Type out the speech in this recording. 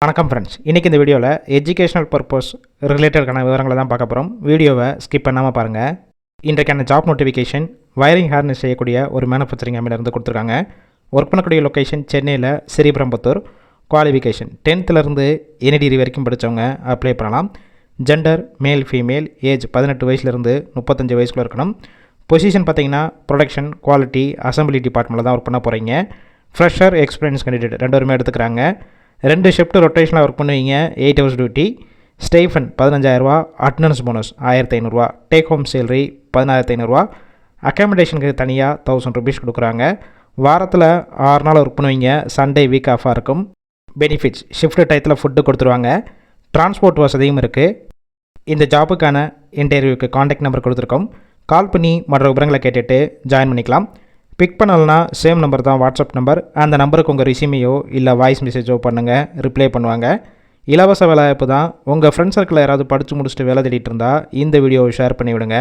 வணக்கம் ஃப்ரெண்ட்ஸ், இன்றைக்கி இந்த வீடியோவில் எஜுகேஷனல் பர்பஸ் ரிலேட்டடான விவரங்களை தான் பார்க்க போகிறோம். வீடியோவை ஸ்கிப் பண்ணாமல் பாருங்கள். இன்றைக்கான ஜாப் நோட்டிஃபிகேஷன் வயரிங் ஹார்னஸ் செய்யக்கூடிய ஒரு மேனுஃபேக்சரிங் கம்பெனிலேருந்து கொடுத்துருக்காங்க. ஒர்க் பண்ணக்கூடிய லொக்கேஷன் சென்னையில் Sriperumbudur. Qualification 10th any degree வரைக்கும் படித்தவங்க அப்ளை பண்ணலாம். ஜெண்டர் மேல் ஃபீமேல், ஏஜ் 18 வயசுலேருந்து 35 வயசுக்குள்ளே இருக்கணும். பொசிஷன் பார்த்திங்கன்னா ப்ரொடக்ஷன், குவாலிட்டி, அசம்பிளி டிபார்ட்மெண்ட்டில் தான் ஒர்க் பண்ண போகிறீங்க. ஃப்ரெஷர், எக்ஸ்பீரியன்ஸ் கேண்டிடேட் 2 பேருமே எடுத்துக்கிறாங்க. 2 ஷிஃப்ட் ரொட்டேஷனாக ஒர்க் பண்ணுவீங்க. 8 hours duty. Stipend 15,000, attendance bonus 1,500, take home salary 16,500, அக்காமடேஷனுக்கு தனியாக 1,000 rupees கொடுக்குறாங்க. வாரத்தில் 6 நாள் ஒர்க் பண்ணுவீங்க. சண்டே வீக் ஆஃபாக இருக்கும். பெனிஃபிட்ஸ், ஷிஃப்ட் டயத்தில் ஃபுட்டு கொடுத்துருவாங்க. டிரான்ஸ்போர்ட் வசதியும் இருக்குது. இந்த ஜாபுக்கான இன்டர்வியூக்கு காண்டாக்ட் நம்பர் கொடுத்துருக்கோம். கால் பண்ணி மற்ற விவரங்களை கேட்டுட்டு ஜாயின் பண்ணிக்கலாம். பிக் பண்ணலனா சேம் நம்பர் தான் வாட்ஸ்அப் நம்பர். அந்த நம்பருக்கு உங்கள் ரிசியூமையோ இல்லை வாய்ஸ் மெசேஜோ பண்ணுங்கள், ரிப்ளை பண்ணுவாங்க. இலவச வேலைவாய்ப்பு தான். உங்கள் ஃப்ரெண்ட்ஸ் சர்க்கிளில் யாராவது படித்து முடிச்சுட்டு வேலை தேடிட்டு இருந்தால் இந்த வீடியோவை ஷேர் பண்ணி விடுங்க.